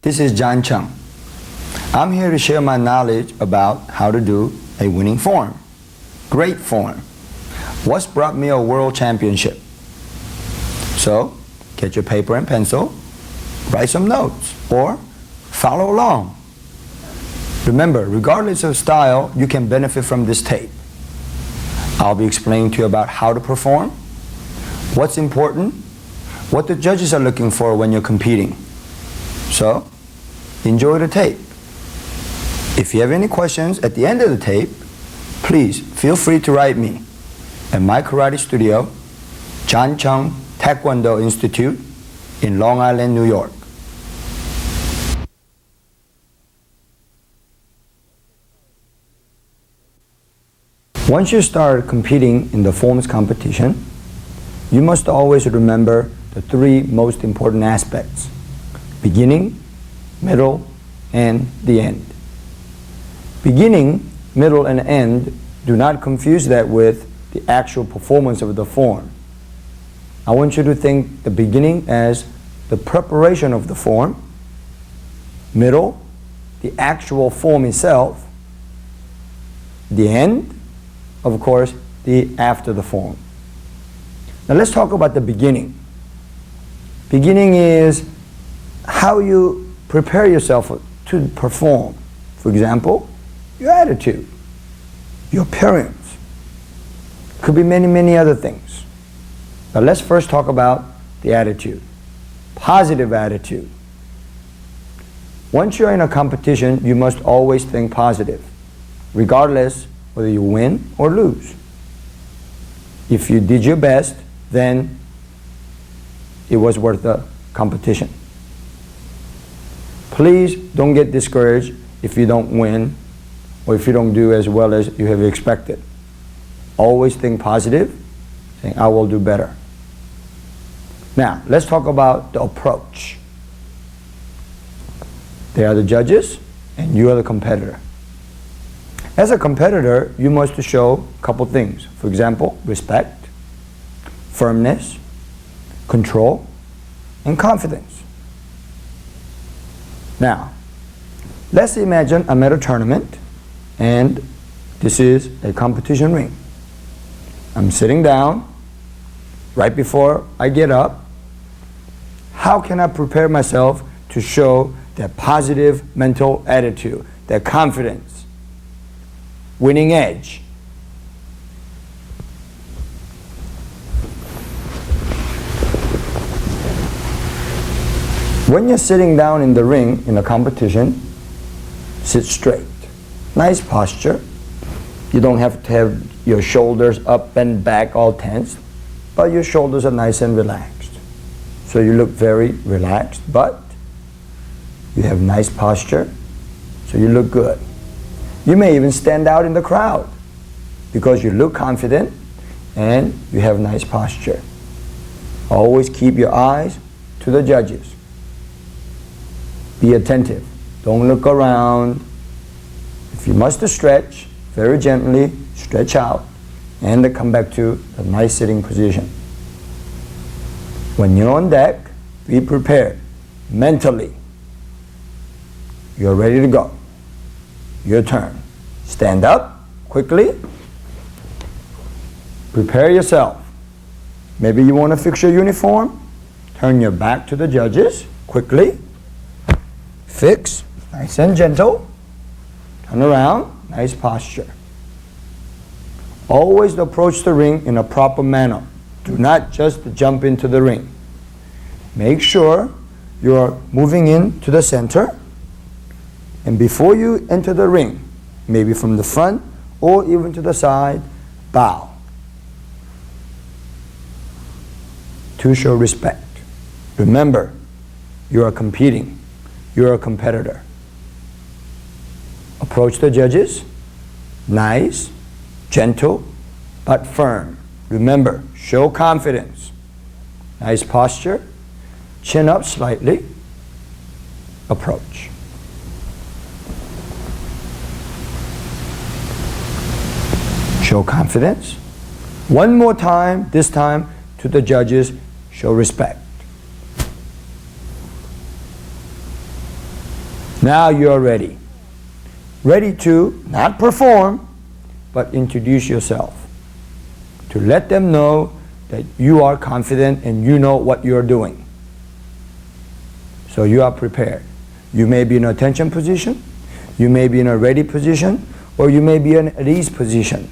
This is Chung. I'm here to share my knowledge about how to do a winning form. Great form. What's brought me a world championship? So, get your paper and pencil, write some notes, or follow along. Remember, regardless of style, you can benefit from this tape. I'll be explaining to you about how to perform, what's important, what the judges are looking for when you're competing. So, enjoy the tape. If you have any questions at the end of the tape, please feel free to write me at my karate studio, Chung Taekwondo Institute in Long Island, New York. Once you start competing in the forms competition, you must always remember the three most important aspects: beginning, middle, and the end. Beginning, middle, and end, do not confuse that with the actual performance of the form. I want you to think the beginning as the preparation of the form, middle, the actual form itself, the end, of course, the after the form. Now let's talk about the beginning. Beginning is how you prepare yourself to perform. For example, your attitude, your appearance. Could be many, many other things. But let's first talk about the attitude. Positive attitude. Once you're in a competition, you must always think positive, regardless whether you win or lose. If you did your best, then it was worth the competition. Please don't get discouraged if you don't win or if you don't do as well as you have expected. Always think positive, saying, I will do better. Now, let's talk about the approach. They are the judges, and you are the competitor. As a competitor, you must show a couple things. For example, respect, firmness, control, and confidence. Now, let's imagine I'm at a tournament, and this is a competition ring. I'm sitting down right before I get up. How can I prepare myself to show that positive mental attitude, that confidence, winning edge? When you're sitting down in the ring in a competition, sit straight. Nice posture. You don't have to have your shoulders up and back all tense, but your shoulders are nice and relaxed. So you look very relaxed, but you have nice posture, so you look good. You may even stand out in the crowd because you look confident and you have nice posture. Always keep your eyes to the judges. Be attentive. Don't look around. If you must stretch, very gently stretch out and then come back to a nice sitting position. When you're on deck, be prepared mentally. You're ready to go. Your turn. Stand up quickly. Prepare yourself. Maybe you want to fix your uniform. Turn your back to the judges quickly. Fix, nice and gentle. Turn around, nice posture. Always approach the ring in a proper manner. Do not just jump into the ring. Make sure you're moving into the center. And before you enter the ring, maybe from the front or even to the side, bow to show respect. Remember, you are competing. You're a competitor. Approach the judges, nice, gentle, but firm. Remember, show confidence. Nice posture, chin up slightly, approach. Show confidence. One more time, this time to the judges, show respect. Now you're ready. Ready to not perform, but introduce yourself. To let them know that you are confident and you know what you're doing. So you are prepared. You may be in an attention position, you may be in a ready position, or you may be in an ease position.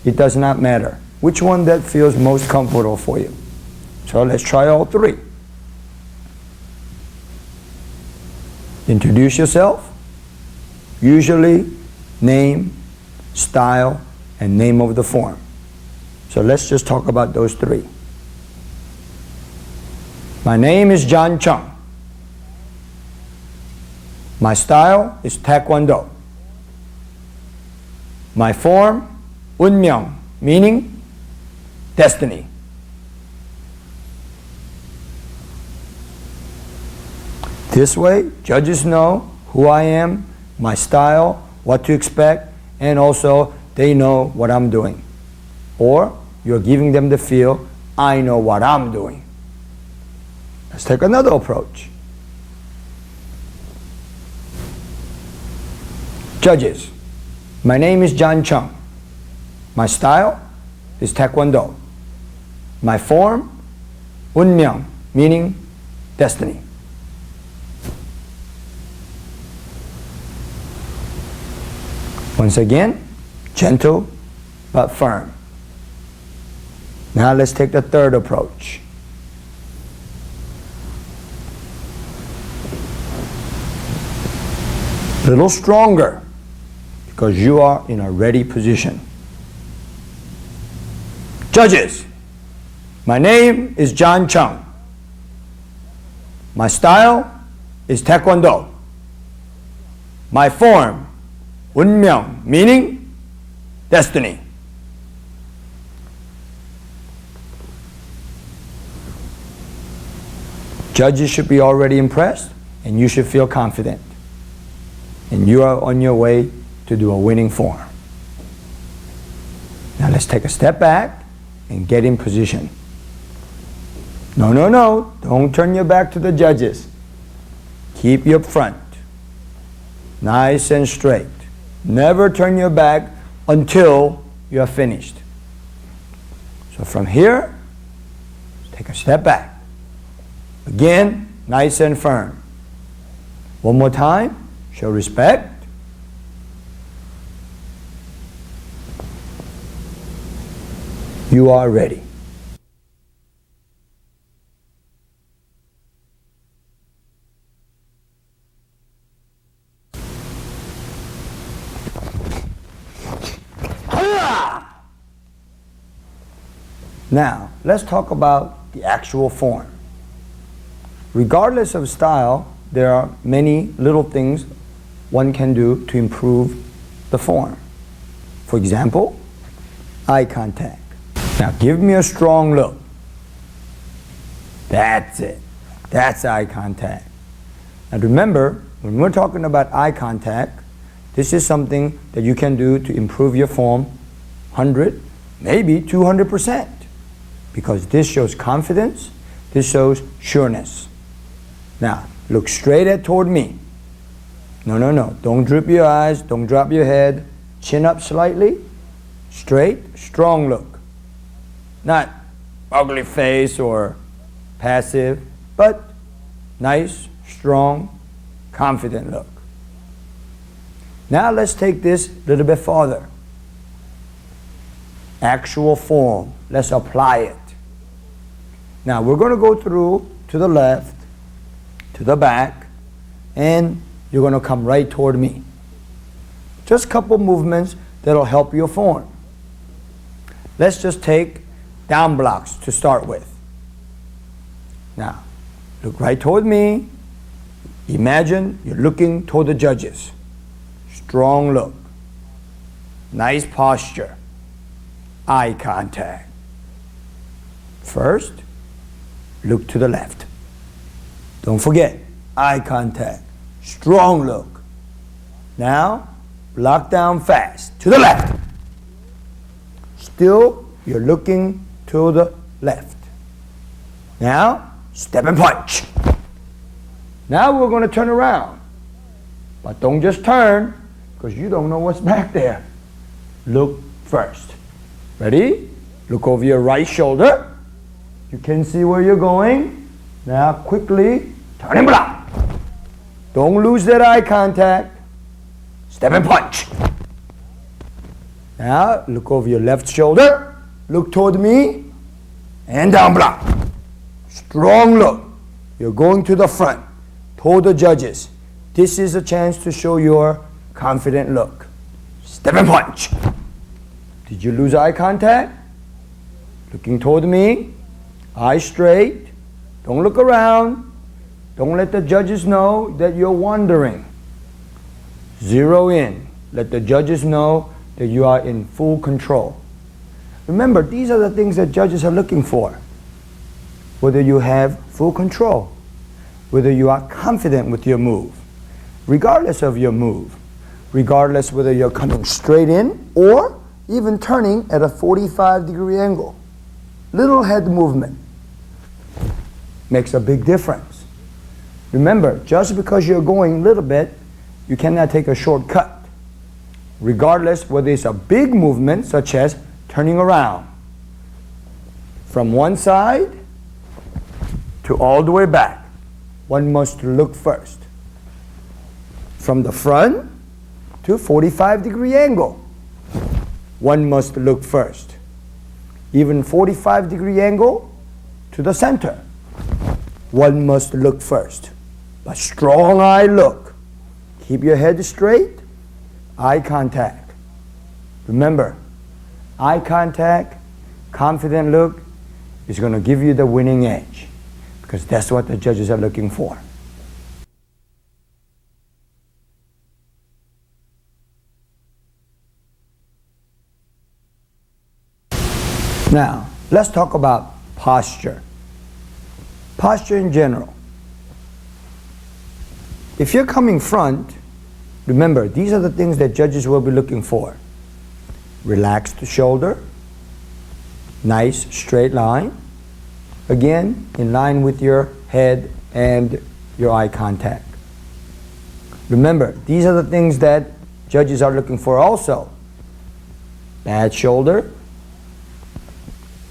It does not matter. Which one that feels most comfortable for you. So let's try all three. Introduce yourself. Usually name, style, and name of the form. So let's just talk about those three. My name is Chung. My style is Taekwondo. My form, 운명, meaning destiny. This way, judges know who I am, my style, what to expect, and also they know what I'm doing. Or you're giving them the feel, I know what I'm doing. Let's take another approach. Judges, my name is Chung. My style is Taekwondo. My form, 운명, meaning destiny. Once again, gentle but firm. Now let's take the third approach. A little stronger, because you are in a ready position. Judges, my name is Chung. My style is Taekwondo. My form, 운명, meaning destiny. Judges should be already impressed, and you should feel confident. And you are on your way to do a winning form. Now let's take a step back and get in position. No, don't turn your back to the judges. Keep your front nice and straight. Never turn your back until you are finished. So from here, take a step back. Again, nice and firm. One more time, show respect. You are ready. Now, let's talk about the actual form. Regardless of style, there are many little things one can do to improve the form. For example, eye contact. Now give me a strong look. That's it. That's eye contact. Now remember, when we're talking about eye contact, this is something that you can do to improve your form 100, maybe 200%. Because this shows confidence, this shows sureness. Now, look straight toward me. No. Don't droop your eyes, don't drop your head. Chin up slightly. Straight, strong look. Not ugly face or passive, but nice, strong, confident look. Now let's take this a little bit farther. Actual form. Let's apply it. Now we're going to go through to the left, to the back, and you're going to come right toward me. Just a couple movements that'll help your form. Let's just take down blocks to start with. Now, look right toward me. Imagine you're looking toward the judges. Strong look. Nice posture. Eye contact. First, look to the left. Don't forget, eye contact. Strong look. Now, block down fast. To the left. Still, you're looking to the left. Now, step and punch. Now we're going to turn around. But don't just turn, because you don't know what's back there. Look first. Ready? Look over your right shoulder. You can see where you're going. Now quickly turn and block. Don't lose that eye contact. Step and punch. Now look over your left shoulder. Look toward me. And down block. Strong look. You're going to the front. Toward the judges. This is a chance to show your confident look. Step and punch. Did you lose eye contact? Looking toward me. Eyes straight. Don't look around. Don't let the judges know that you're wandering. Zero in. Let the judges know that you are in full control. Remember, these are the things that judges are looking for. Whether you have full control, whether you are confident with your move, regardless of your move, regardless whether you're coming straight in or even turning at a 45-degree angle. Little head movement makes a big difference. Remember, just because you're going a little bit, you cannot take a shortcut. Regardless whether it's a big movement, such as turning around from one side to all the way back, one must look first. From the front to 45-degree angle, one must look first. Even 45-degree angle to the center, one must look first. But strong eye look. Keep your head straight. Eye contact. Remember, eye contact, confident look is going to give you the winning edge, because that's what the judges are looking for. Now, let's talk about posture. Posture in general. If you're coming front, remember, these are the things that judges will be looking for. Relaxed shoulder, nice straight line, again, in line with your head and your eye contact. Remember, these are the things that judges are looking for also. Bad shoulder,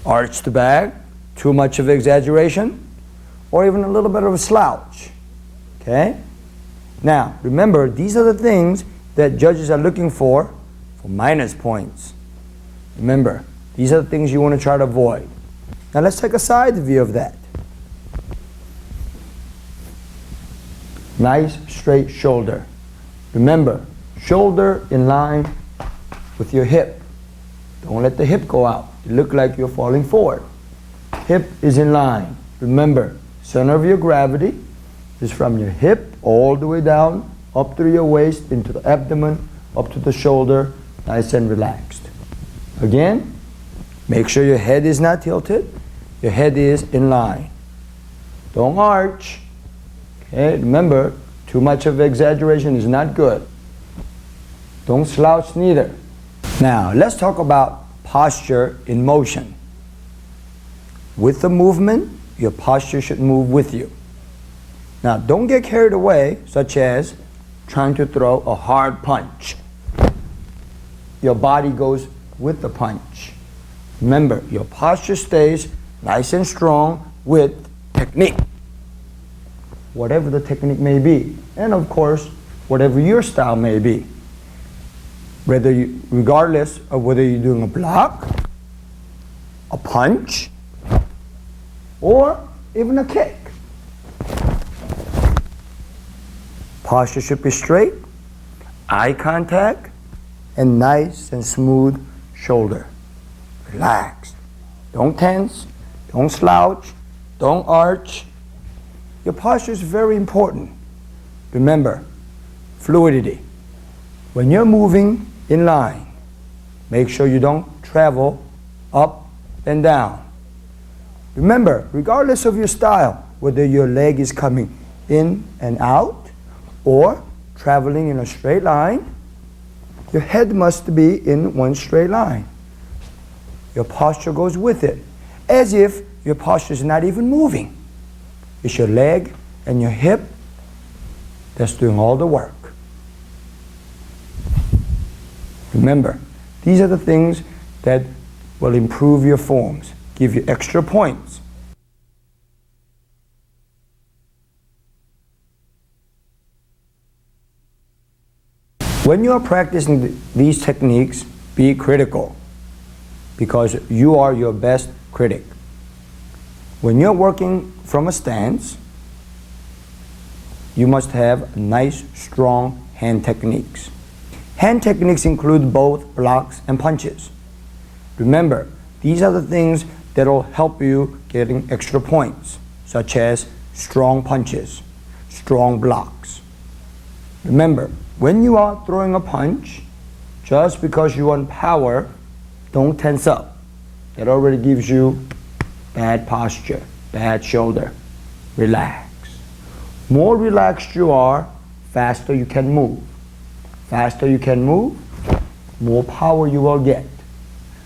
arched back, too much of exaggeration, or even a little bit of a slouch. Okay? Now, remember, these are the things that judges are looking for minus points. Remember, these are the things you want to try to avoid. Now let's take a side view of that. Nice straight shoulder. Remember, shoulder in line with your hip. Don't let the hip go out. You look like you're falling forward. Hip is in line. Remember, center of your gravity is from your hip all the way down, up through your waist, into the abdomen, up to the shoulder, nice and relaxed. Again, make sure your head is not tilted. Your head is in line. Don't arch. Okay, remember, too much of exaggeration is not good. Don't slouch neither. Now, let's talk about posture in motion. With the movement, your posture should move with you. Now, don't get carried away, such as trying to throw a hard punch. Your body goes with the punch. Remember, your posture stays nice and strong with technique. Whatever the technique may be. And of course, whatever your style may be. Regardless of whether you're doing a block, a punch, or even a kick. Posture should be straight, eye contact, and nice and smooth shoulder. Relax. Don't tense, don't slouch, don't arch. Your posture is very important. Remember, fluidity. When you're moving in line, make sure you don't travel up and down. Remember, regardless of your style, whether your leg is coming in and out or traveling in a straight line, your head must be in one straight line. Your posture goes with it, as if your posture is not even moving. It's your leg and your hip that's doing all the work. Remember, these are the things that will improve your forms, give you extra points. When you are practicing these techniques, be critical, because you are your best critic. When you're working from a stance, you must have nice, strong hand techniques. Hand techniques include both blocks and punches. Remember, these are the things that will help you getting extra points, such as strong punches, strong blocks. Remember, when you are throwing a punch, just because you want power, don't tense up. That already gives you bad posture, bad shoulder. Relax. More relaxed you are, faster you can move. Faster you can move, more power you will get.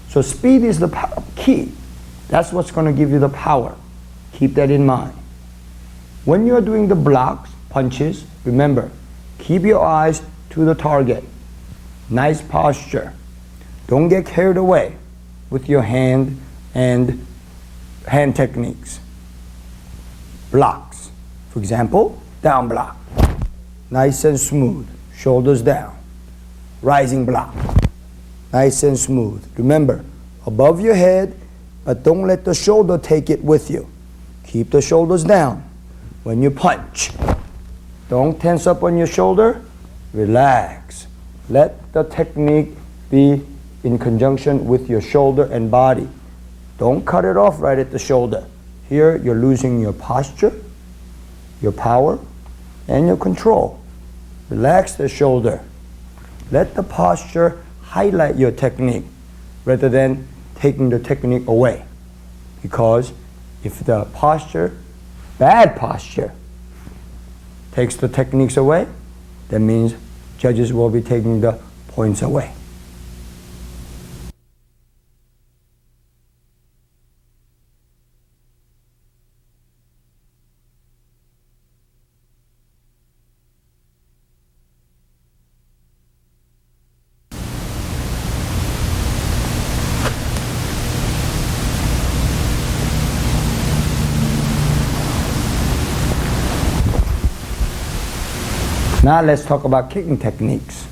So speed is the key. That's what's going to give you the power. Keep that in mind. When you're doing the blocks, punches, remember, keep your eyes to the target. Nice posture. Don't get carried away with your hand and hand techniques. Blocks. For example, down block. Nice and smooth. Shoulders down. Rising block. Nice and smooth. Remember, above your head, but don't let the shoulder take it with you. Keep the shoulders down when you punch. Don't tense up on your shoulder. Relax. Let the technique be in conjunction with your shoulder and body. Don't cut it off right at the shoulder. Here, you're losing your posture, your power, and your control. Relax the shoulder. Let the posture highlight your technique rather than taking the technique away. Because if the posture, bad posture, takes the techniques away, that means judges will be taking the points away. Now let's talk about kicking techniques.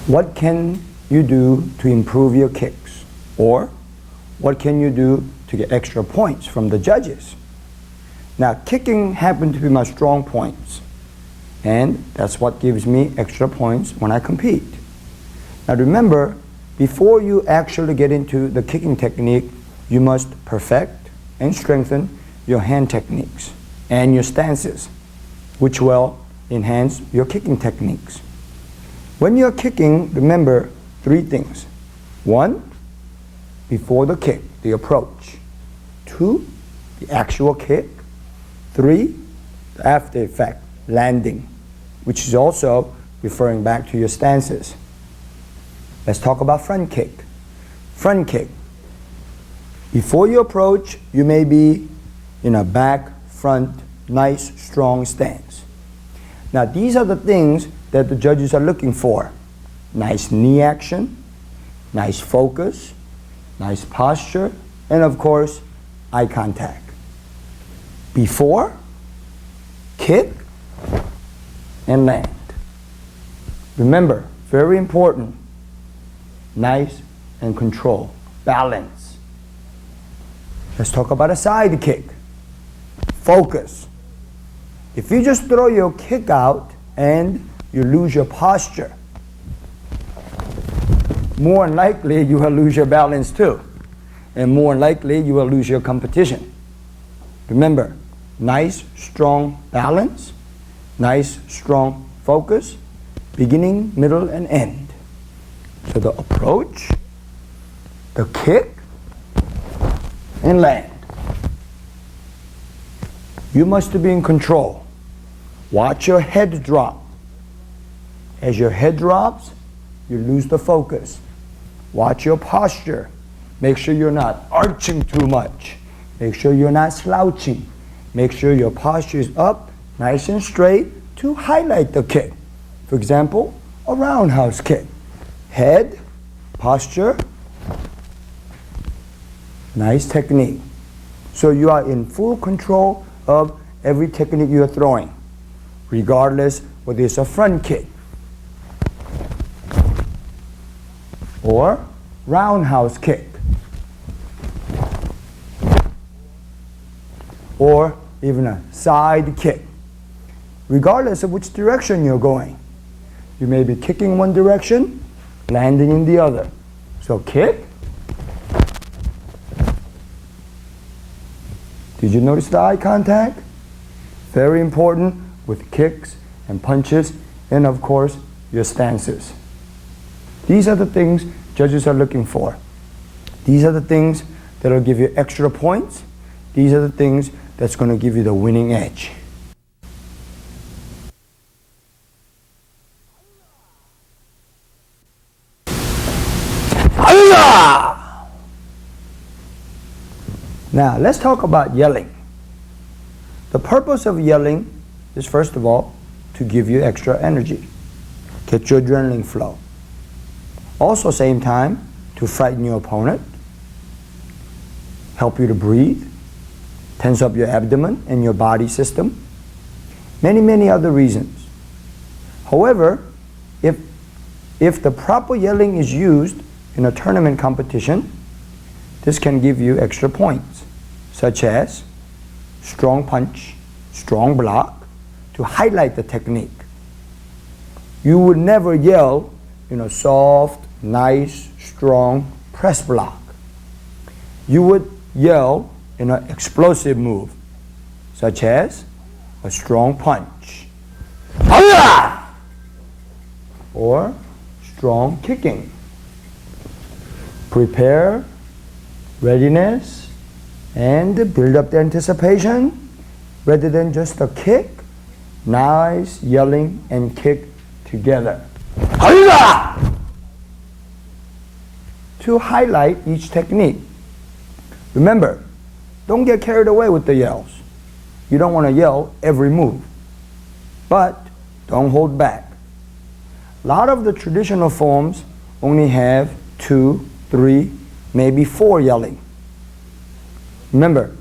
What can you do to improve your kicks? Or what can you do to get extra points from the judges? Now, kicking happened to be my strong points, and that's what gives me extra points when I compete. Now remember, before you actually get into the kicking technique, you must perfect and strengthen your hand techniques and your stances, which will enhance your kicking techniques. When you're kicking, remember 3 things. 1, before the kick, the approach. 2, the actual kick. 3, the after effect, landing, which is also referring back to your stances. Let's talk about front kick. Front kick. Before you approach, you may be in a back, front, nice, strong stance. Now these are the things that the judges are looking for. Nice knee action, nice focus, nice posture, and of course, eye contact. Before, kick, and land. Remember, very important, nice and control, balance. Let's talk about a side kick. Focus. If you just throw your kick out and you lose your posture, more than likely you will lose your balance too. And more than likely you will lose your competition. Remember, nice, strong balance, nice, strong focus, beginning, middle, and end. So the approach, the kick, and land. You must be in control. Watch your head drop. As your head drops, you lose the focus. Watch your posture. Make sure you're not arching too much. Make sure you're not slouching. Make sure your posture is up, nice and straight, to highlight the kick. For example, a roundhouse kick. head, posture, nice technique. So you are in full control of every technique you are throwing, regardless whether it's a front kick or roundhouse kick or even a side kick. Regardless of which direction you're going, you may be kicking one direction, landing in the other. So kick. Did you notice the eye contact? Very important with kicks and punches, and of course your stances. These are the things judges are looking for. These are the things that will give you extra points. These are the things that's going to give you the winning edge. Now let's talk about yelling. The purpose of yelling is, first of all, to give you extra energy, get your adrenaline flow. Also, same time, to frighten your opponent, help you to breathe, tense up your abdomen and your body system, many other reasons. However, if the proper yelling is used in a tournament competition, this can give you extra points, such as strong punch, strong block, to highlight the technique. You would never yell in a soft, nice, strong press block. You would yell in an explosive move, such as a strong punch, or strong kicking. Prepare, readiness, and build up the anticipation rather than just a kick. Nice yelling and kick together to highlight each technique. Remember, don't get carried away with the yells. You don't want to yell every move, but don't hold back. A lot of the traditional forms only have 2, 3, maybe 4 yelling. Remember,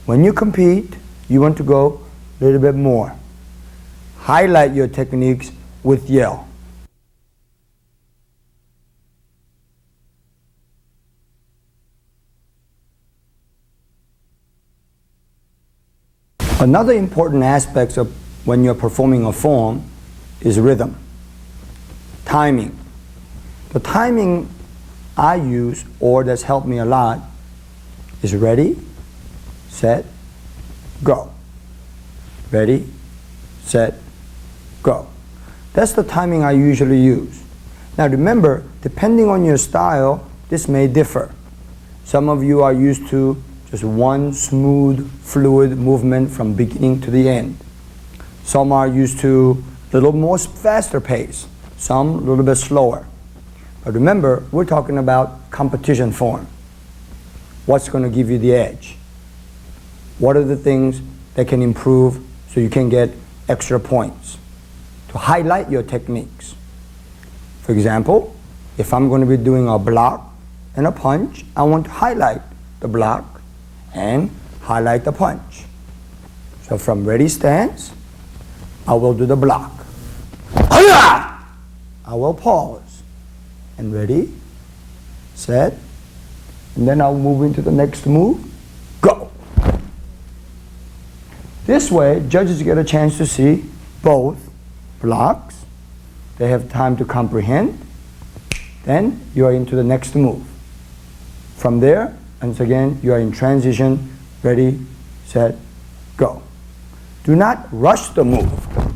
when you compete, you want to go a little bit more. Highlight your techniques with yell. Another important aspect of when you're performing a form is rhythm, timing. The timing I use, or that's helped me a lot, is ready, set, go. Ready, set, go. That's the timing I usually use. Now remember, depending on your style, this may differ. Some of you are used to just one smooth, fluid movement from beginning to the end. Some are used to a little more faster pace, some a little bit slower. But remember, we're talking about competition form. What's going to give you the edge? What are the things that can improve so you can get extra points? To highlight your techniques. For example, if I'm going to be doing a block and a punch, I want to highlight the block and highlight the punch. So from ready stance, I will do the block. I will pause. And ready, set, and then I'll move into the next move, go. This way, judges get a chance to see both blocks. They have time to comprehend. Then you are into the next move. From there, once again, you are in transition, ready, set, go. Do not rush the move.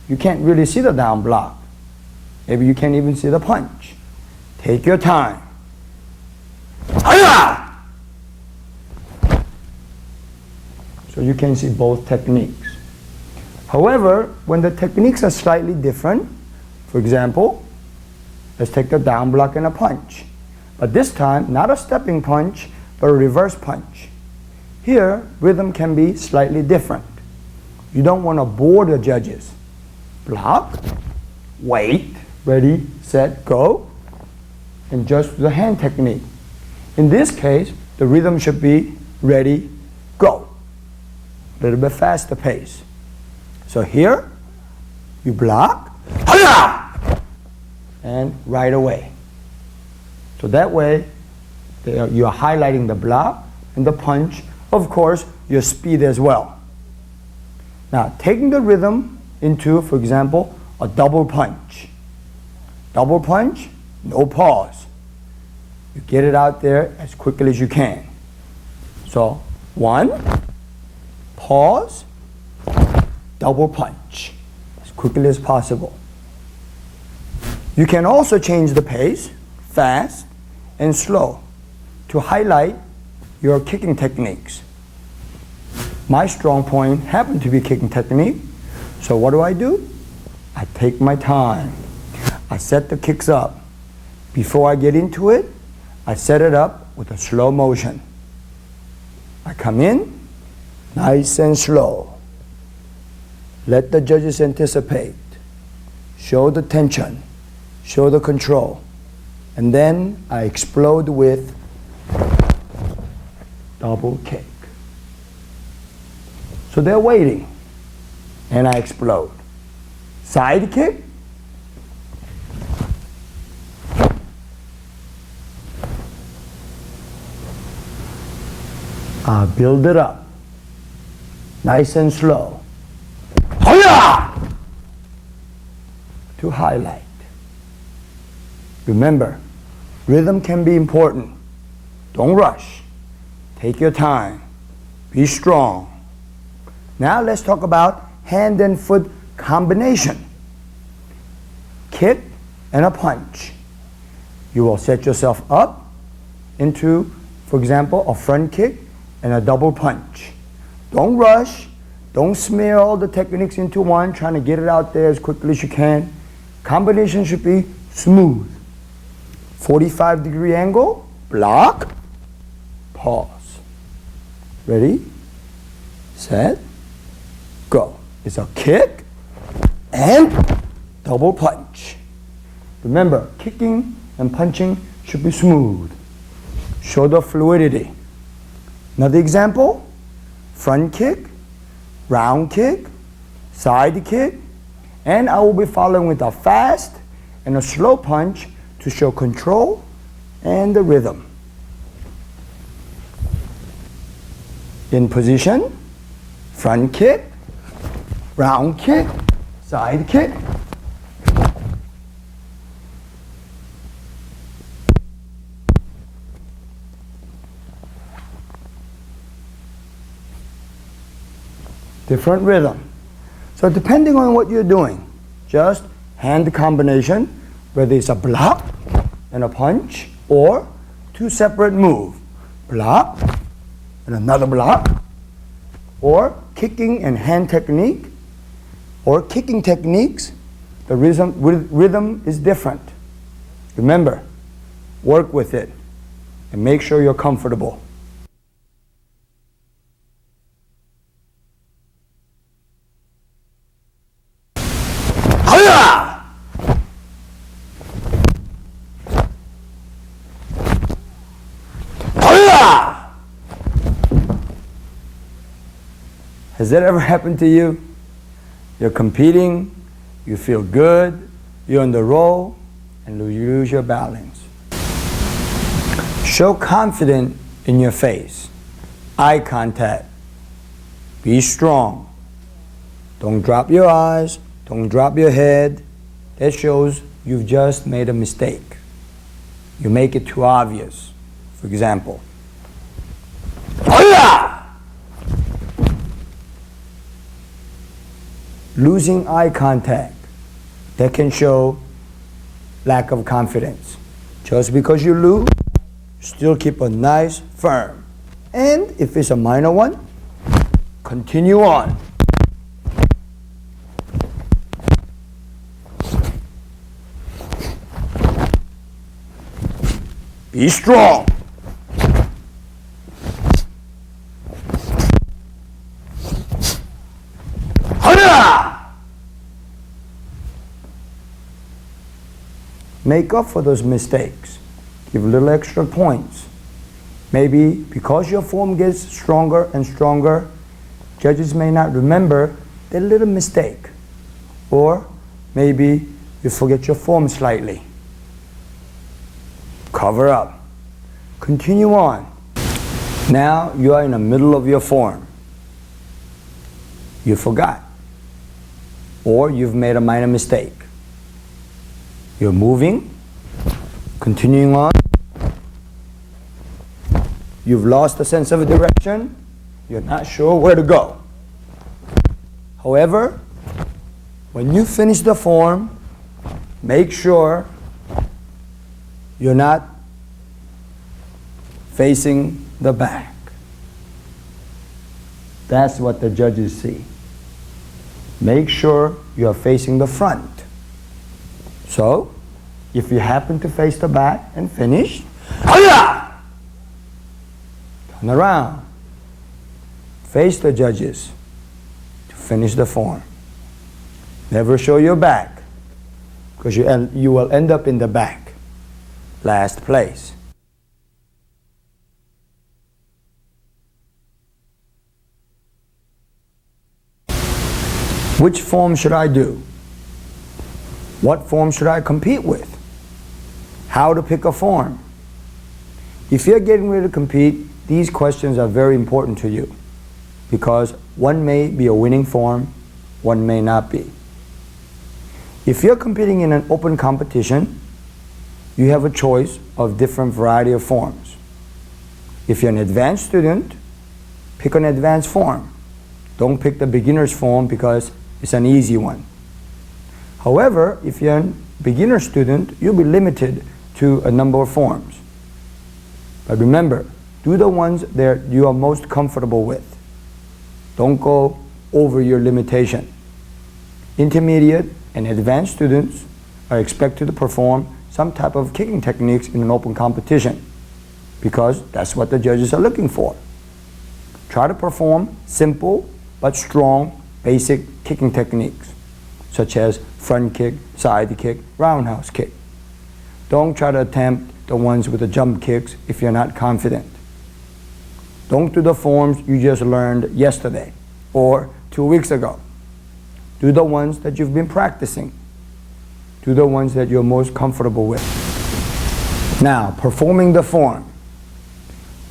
You can't really see the down block. Maybe you can't even see the punch. Take your time. So you can see both techniques. However, when the techniques are slightly different, for example, let's take the down block and a punch. But this time, not a stepping punch, but a reverse punch. Here, rhythm can be slightly different. You don't want to bore the judges. Block, wait, Ready, set, go. And just the hand technique. In this case, the rhythm should be ready, go. A little bit faster pace. So here, you block, and right away. So that way, you're highlighting the block and the punch, of course, your speed as well. Now, taking the rhythm into, for example, a double punch. Double punch, no pause. You get it out there as quickly as you can. So, 1, pause, double punch, as quickly as possible. You can also change the pace, fast and slow, to highlight your kicking techniques. My strong point happened to be kicking technique, so what do? I take my time. I set the kicks up. Before I get into it, I set it up with a slow motion. I come in, nice and slow. Let the judges anticipate. Show the tension, show the control. And then I explode with double kick. So they're waiting, and I explode. Side kick. I build it up, nice and slow. To highlight. Remember, rhythm can be important. Don't rush. Take your time. Be strong. Now let's talk about hand and foot combination. Kick and a punch. You will set yourself up into, for example, a front kick and a double punch. Don't rush. Don't smear all the techniques into one, trying to get it out there as quickly as you can. Combination should be smooth. 45-degree angle, block, pause. Ready, set, go. It's a kick and double punch. Remember, kicking and punching should be smooth. Show the fluidity. Another example, front kick, round kick, side kick, and I will be following with a fast and a slow punch to show control and the rhythm. In position, front kick, round kick, side kick. Different rhythm. So depending on what you're doing, just hand combination, whether it's a block and a punch, or two separate moves, block and another block, or kicking and hand technique, or kicking techniques, the rhythm is different. Remember, work with it and make sure you're comfortable. Has that ever happened to you? You're competing, you feel good, you're on the roll, and you lose your balance. Show confidence in your face. Eye contact. Be strong. Don't drop your eyes, don't drop your head. That shows you've just made a mistake. You make it too obvious. For example, losing eye contact, that can show lack of confidence. Just because you lose, still keep a nice firm. And if it's a minor one, continue on. Be strong. make up for those mistakes. Give little extra points. Maybe because your form gets stronger and stronger, judges may not remember that little mistake. Or maybe you forget your form slightly. Cover up. Continue on. Now you are in the middle of your form. You forgot. Or you've made a minor mistake. You're moving, continuing on. You've lost a sense of direction. You're not sure where to go. However, when you finish the form, make sure you're not facing the back. That's what the judges see. Make sure you are facing the front. So, if you happen to face the back and finish, turn around. Face the judges to finish the form. Never show your back, because you will end up in the back, last place. Which form should I do? What form should I compete with? How to pick a form? If you're getting ready to compete, these questions are very important to you, because one may be a winning form, one may not be. If you're competing in an open competition, you have a choice of different variety of forms. If you're an advanced student, pick an advanced form. Don't pick the beginner's form because it's an easy one. However, if you're a beginner student, you'll be limited to a number of forms. But remember, do the ones that you are most comfortable with. Don't go over your limitation. Intermediate and advanced students are expected to perform some type of kicking techniques in an open competition, because that's what the judges are looking for. Try to perform simple but strong basic kicking techniques, such as front kick, side kick, roundhouse kick. Don't try to attempt the ones with the jump kicks if you're not confident. Don't do the forms you just learned yesterday or 2 weeks ago. Do the ones that you've been practicing. Do the ones that you're most comfortable with. Now, performing the form.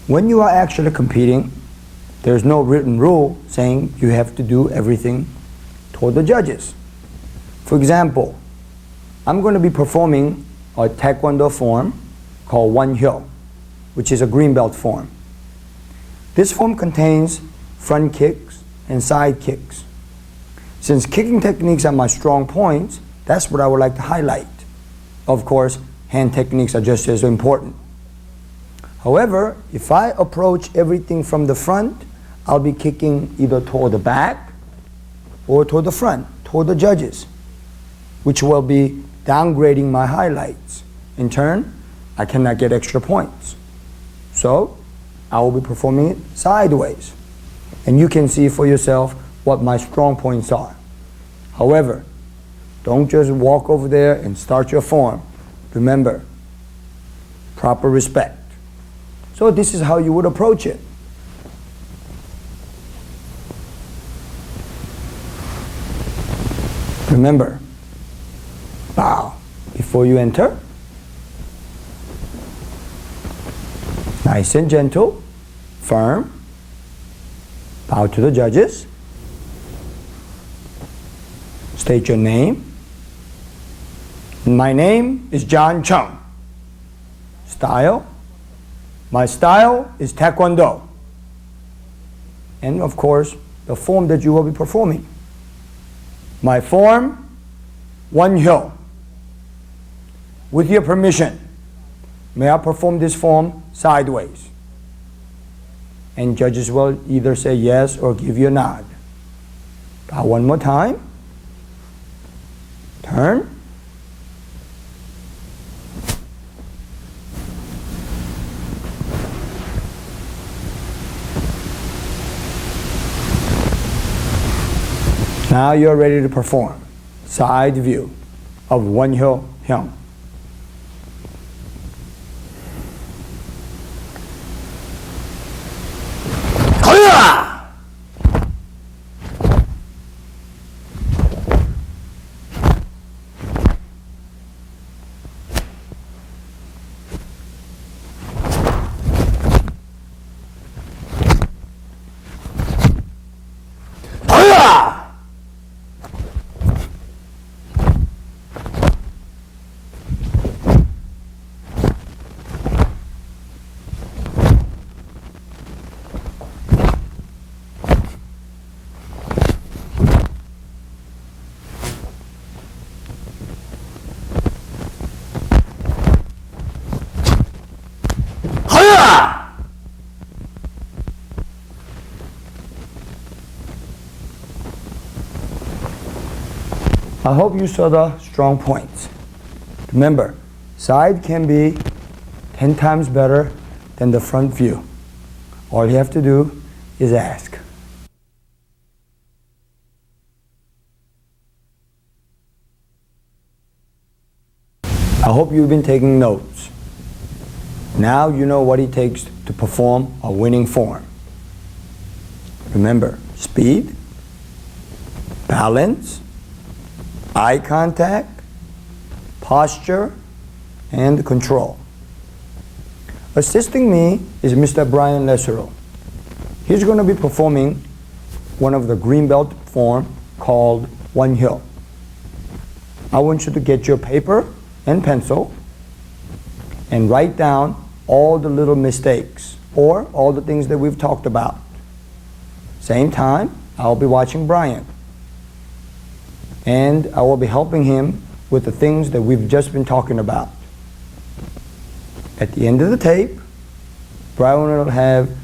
When you are actually competing, there's no written rule saying you have to do everything toward the judges. For example, I'm going to be performing a Taekwondo form called One-Hyo, which is a green belt form. This form contains front kicks and side kicks. Since kicking techniques are my strong points, that's what I would like to highlight. Of course, hand techniques are just as important. However, if I approach everything from the front, I'll be kicking either toward the back or toward the front, toward the judges, which will be downgrading my highlights. In turn, I cannot get extra points. So, I will be performing it sideways. And you can see for yourself what my strong points are. However, don't just walk over there and start your form. Remember, proper respect. So this is how you would approach it. Remember, bow before you enter. Nice and gentle, firm. Bow to the judges. State your name. My name is Chung. Style. My style is Taekwondo. And of course, the form that you will be performing. My form, One-Hyo. With your permission, may I perform this form sideways? And judges will either say yes or give you a nod. Bow one more time. Turn. Now you're ready to perform. Side view of One-Hyo. I hope you saw the strong points. Remember, side can be 10 times better than the front view. All you have to do is ask. I hope you've been taking notes. Now you know what it takes to perform a winning form. Remember, speed, balance, eye contact, posture, and control. Assisting me is Mr. Brian Lessereau. He's going to be performing one of the green belt form called One Hill. I want you to get your paper and pencil and write down all the little mistakes or all the things that we've talked about. Same time, I'll be watching Brian. And I will be helping him with the things that we've just been talking about. At the end of the tape, Brian will have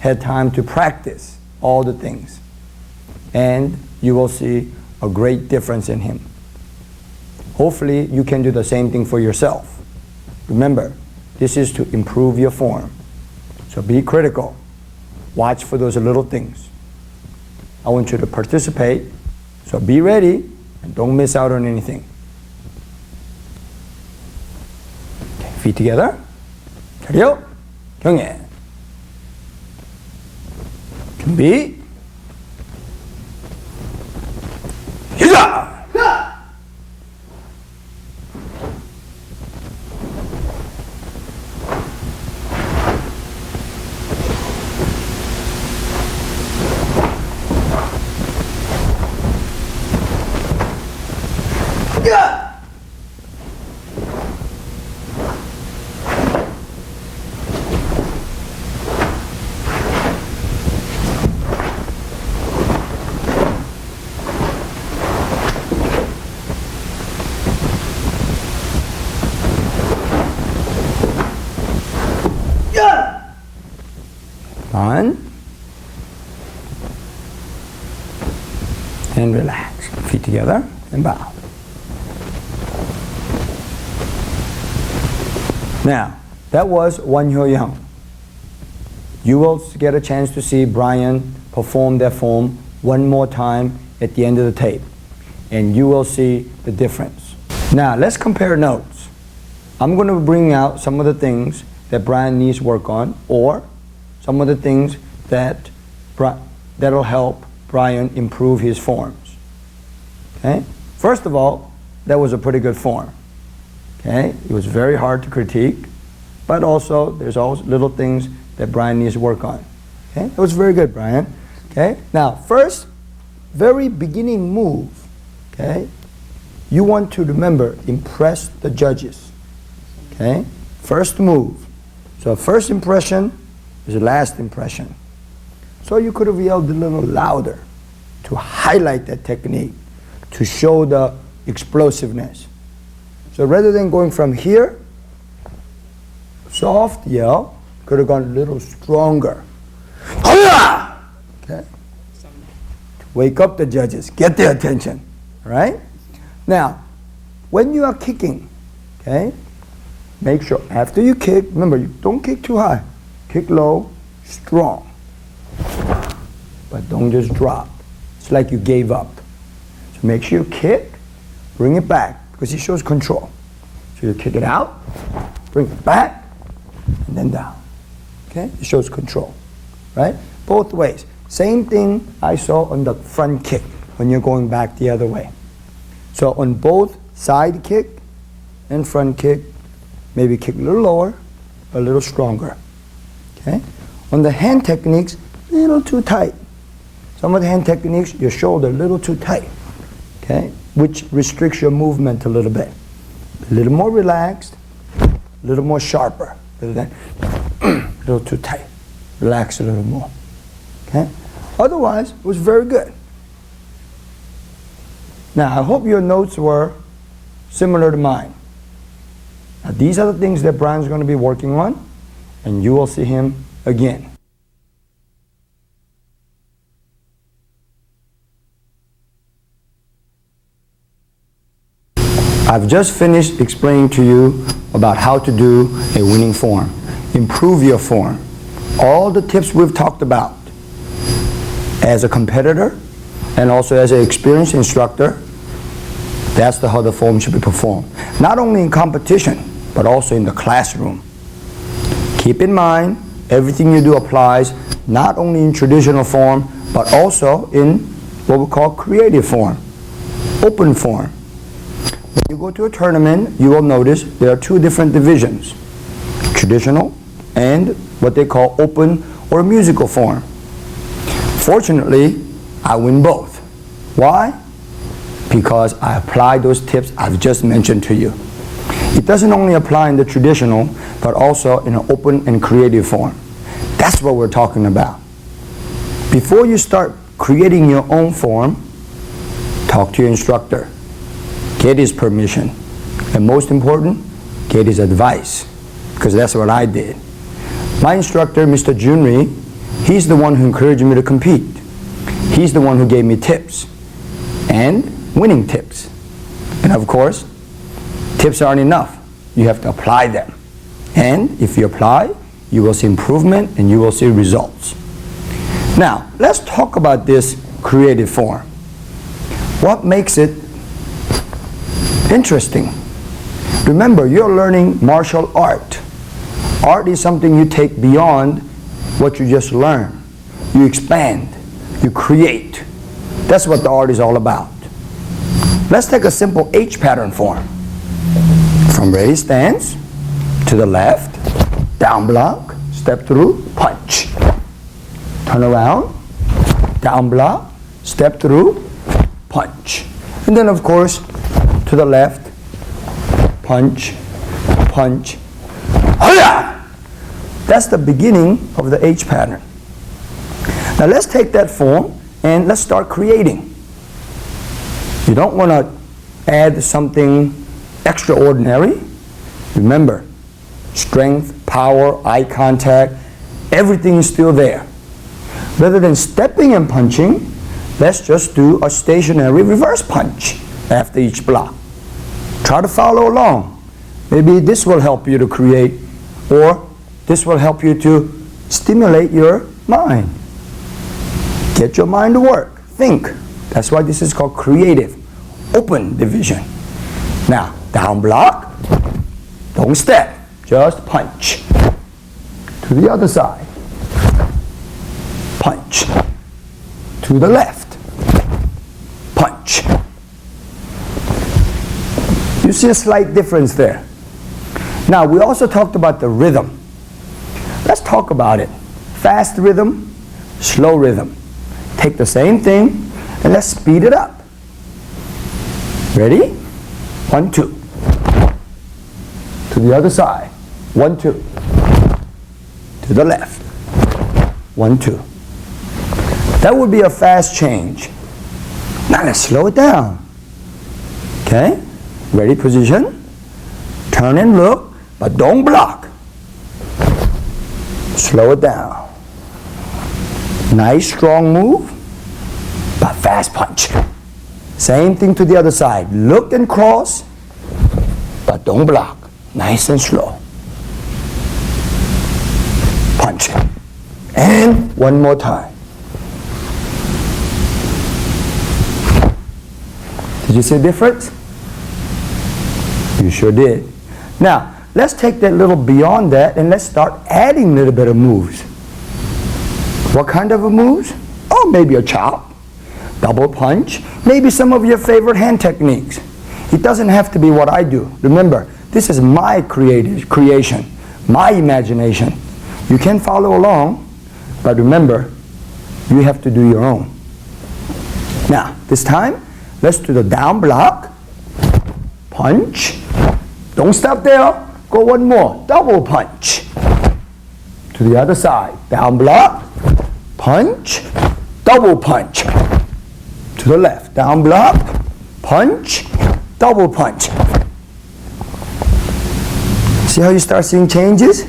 had time to practice all the things. And you will see a great difference in him. Hopefully, you can do the same thing for yourself. Remember, this is to improve your form. So be critical. Watch for those little things. I want you to participate, so be ready and don't miss out on anything. Okay, feet together. 차려, 경례. 준비. 시작! On and relax. Feet together and bow. Now, that was Won Hyo Young. You will get a chance to see Brian perform that form one more time at the end of the tape, and you will see the difference. Now, let's compare notes. I'm going to bring out some of the things that Brian needs work on, or some of the things that'll help Brian improve his forms. Okay? First of all, that was a pretty good form. Okay? It was very hard to critique, but also there's always little things that Brian needs to work on. Okay? It was very good, Brian. Okay? Now, first, very beginning move. Okay? You want to remember, impress the judges. Okay? First move. So first impression is the last impression. So you could have yelled a little louder to highlight that technique, to show the explosiveness. So rather than going from here, soft yell, could have gone a little stronger. Okay? To wake up the judges, get their attention. All right? Now, when you are kicking, okay, make sure after you kick, remember, you don't kick too high. Kick low, strong. But don't just drop. It's like you gave up. So make sure you kick, bring it back, because it shows control. So you kick it out, bring it back, and then down. Okay? It shows control. Right? Both ways. Same thing I saw on the front kick when you're going back the other way. So on both side kick and front kick, maybe kick a little lower, a little stronger. Okay? On the hand techniques, a little too tight. Some of the hand techniques, your shoulder a little too tight. Okay? Which restricts your movement a little bit. A little more relaxed, a little more sharper. Rather than a little too tight. Relax a little more. Okay? Otherwise, it was very good. Now, I hope your notes were similar to mine. Now, these are the things that Brian's going to be working on, and you will see him again. I've just finished explaining to you about how to do a winning form. Improve your form. All the tips we've talked about as a competitor and also as an experienced instructor, that's how the form should be performed. Not only in competition, but also in the classroom. Keep in mind, everything you do applies not only in traditional form, but also in what we call creative form, open form. When you go to a tournament, you will notice there are two different divisions, traditional and what they call open or musical form. Fortunately, I win both. Why? Because I apply those tips I've just mentioned to you. It doesn't only apply in the traditional, but also in an open and creative form. That's what we're talking about. Before you start creating your own form, talk to your instructor. Get his permission. And most important, get his advice. Because that's what I did. My instructor, Mr. Junri, he's the one who encouraged me to compete. He's the one who gave me tips. And winning tips. And of course, tips aren't enough. You have to apply them. And if you apply, you will see improvement and you will see results. Now, let's talk about this creative form. What makes it interesting? Remember, you're learning martial art. Art is something you take beyond what you just learned. You expand, you create. That's what the art is all about. Let's take a simple H pattern form. From ready stance, to the left, down block, step through, punch. Turn around, down block, step through, punch. And then of course, to the left, punch, punch. Hi-ya! That's the beginning of the H pattern. Now let's take that form and let's start creating. You don't want to add something extraordinary. Remember, strength, power, eye contact, everything is still there. Rather than stepping and punching, let's just do a stationary reverse punch after each block. Try to follow along. Maybe this will help you to create, or this will help you to stimulate your mind. Get your mind to work. Think. That's why this is called creative, open division. Now, down block, don't step, just punch. To the other side, punch. To the left, punch. You see a slight difference there. Now, we also talked about the rhythm. Let's talk about it. Fast rhythm, slow rhythm. Take the same thing and let's speed it up. Ready? 1, 2. To the other side. 1, 2. To the left. 1, 2. That would be a fast change. Now let's slow it down. Okay? Ready, position. Turn and look, but don't block. Slow it down. Nice strong move, but fast punch. Same thing to the other side. Look and cross, but don't block. Nice and slow. Punch. And one more time. Did you see the difference? You sure did. Now, let's take that little beyond that and let's start adding a little bit of moves. What kind of a moves? Oh, maybe a chop, double punch, maybe some of your favorite hand techniques. It doesn't have to be what I do. Remember, this is my creation, my imagination. You can follow along, but remember, you have to do your own. Now, this time, let's do the down block, punch. Don't stop there. Go one more. Double punch. To the other side. Down block, punch, double punch. To the left. Down block, punch, double punch. See how you start seeing changes?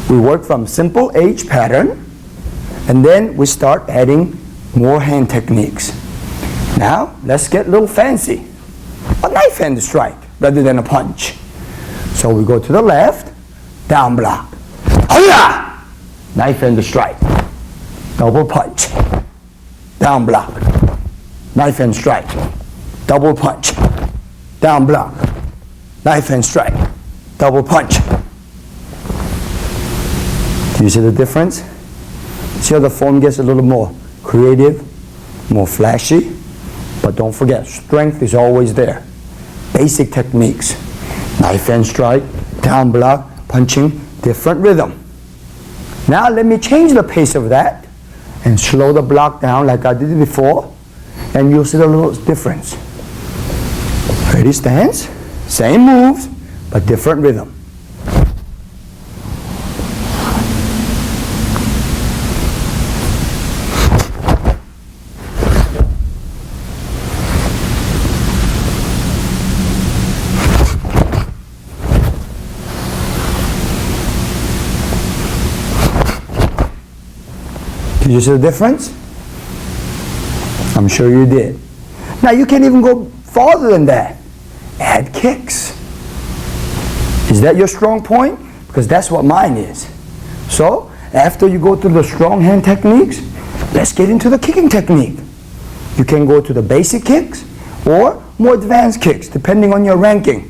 We work from simple H pattern, and then we start adding more hand techniques. Now, let's get a little fancy. A knife hand strike. rather than a punch. So we go to the left, down block. Hi-ya! Knife and strike. Double punch. Down block. Knife and strike. Double punch. Down block. Knife and strike. Double punch. Do you see the difference? See how the form gets a little more creative, more flashy? But don't forget, strength is always there. Basic techniques. Knife and strike, down block, punching, different rhythm. Now let me change the pace of that and slow the block down like I did before, and you'll see the little difference. Ready, stance, same moves, but different rhythm. Did you see the difference? I'm sure you did. Now you can even go farther than that. Add kicks. Is that your strong point? Because that's what mine is. So after you go through the strong hand techniques, let's get into the kicking technique. You can go to the basic kicks or more advanced kicks depending on your ranking.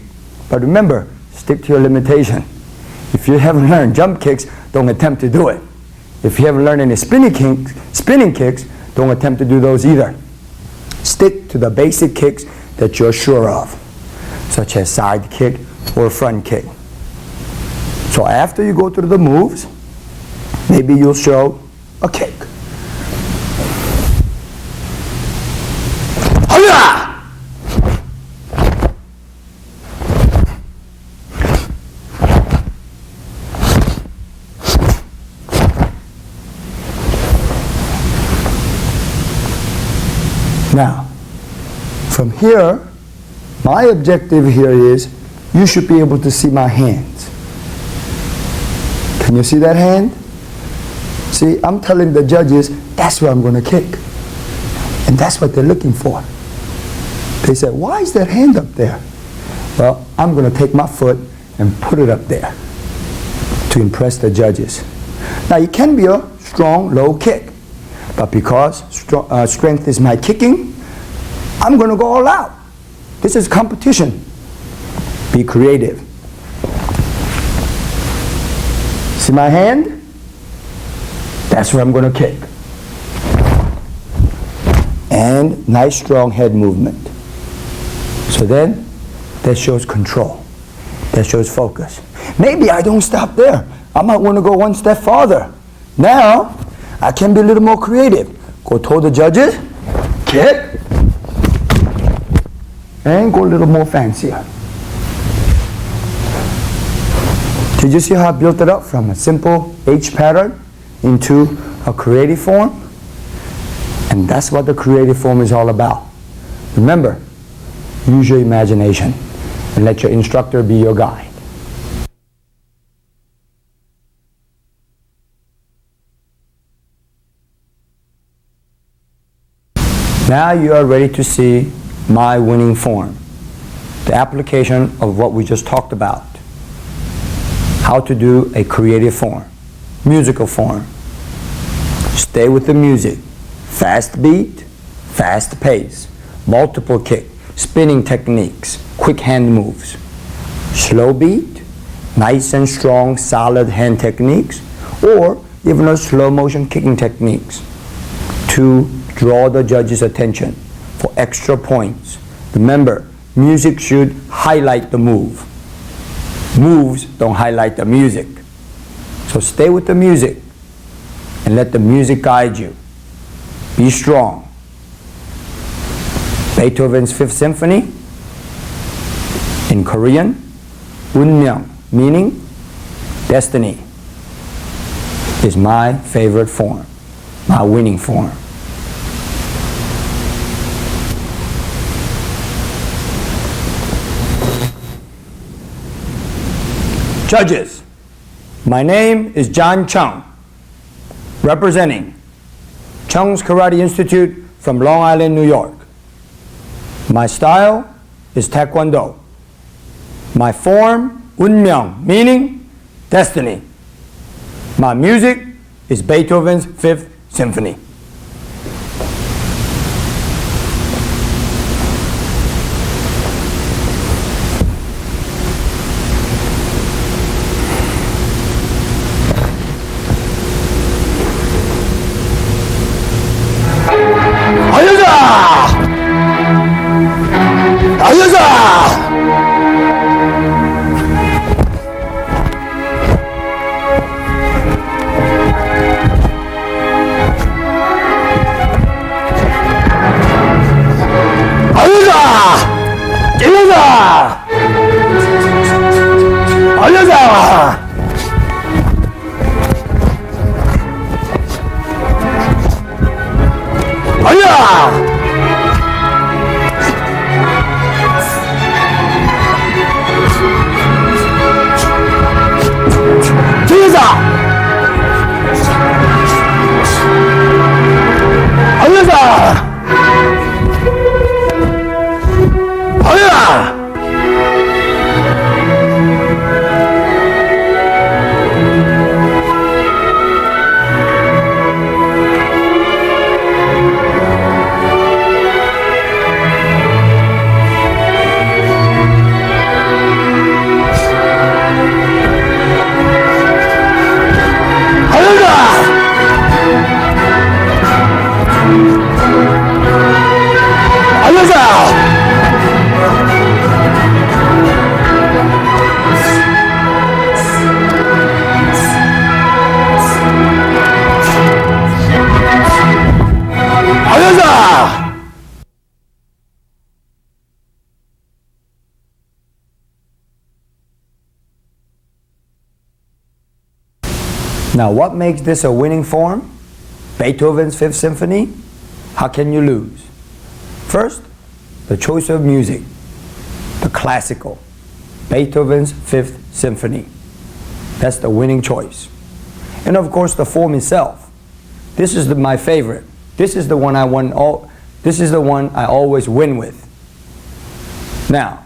But remember, stick to your limitation. If you haven't learned jump kicks, don't attempt to do it. If you haven't learned any spinning kicks, don't attempt to do those either. Stick to the basic kicks that you're sure of, such as side kick or front kick. So after you go through the moves, maybe you'll show a kick. Hi-ya! Now, from here, my objective here is you should be able to see my hands. Can you see that hand? See, I'm telling the judges that's where I'm going to kick. And that's what they're looking for. They said, why is that hand up there? Well, I'm going to take my foot and put it up there to impress the judges. Now, it can be a strong, low kick. But because strength is my kicking, I'm going to go all out. This is competition. Be creative. See my hand? That's where I'm going to kick. And nice strong head movement. So then, that shows control. That shows focus. Maybe I don't stop there. I might want to go one step farther. Now, I can be a little more creative. Go toward the judges, kick, and go a little more fancier. Did you see how I built it up from a simple H pattern into a creative form? And that's what the creative form is all about. Remember, use your imagination and let your instructor be your guide. Now you are ready to see my winning form, the application of what we just talked about. How to do a creative form, musical form. Stay with the music. Fast beat, fast pace, multiple kick, spinning techniques, quick hand moves. Slow beat, nice and strong, solid hand techniques, or even a slow motion kicking techniques to draw the judge's attention for extra points. Remember, music should highlight the move. Moves don't highlight the music. So stay with the music and let the music guide you. Be strong. Beethoven's Fifth Symphony, in Korean, 운명, meaning destiny, is my favorite form, my winning form. Judges, my name is Chung, representing Chung's Karate Institute from Long Island, New York. My style is Taekwondo. My form, 운명, meaning destiny. My music is Beethoven's Fifth Symphony. Now, what makes this a winning form? Beethoven's Fifth Symphony? How can you lose? First, the choice of music, the classical, Beethoven's Fifth Symphony. That's the winning choice. And of course, the form itself. This is my favorite. This is the one I always win with. Now,